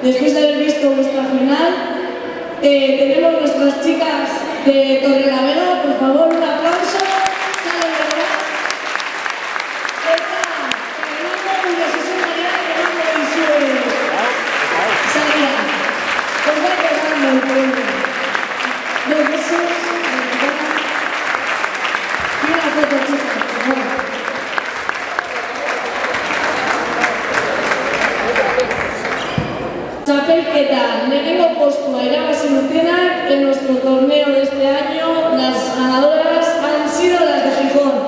después de haber visto vuestra final. Tenemos nuestras chicas de Torrelavega, por favor, un aplauso. Sale de verdad. Está Fernando Julio José María, que mando y sube. Salida. Os va quedando el pueblo. 2 besos. Y una foto, chicas, por favor. Txapelketa lehenengo postua irabazi dutenak en nuestro torneo de este año. Las ganadoras han sido las de Gijón.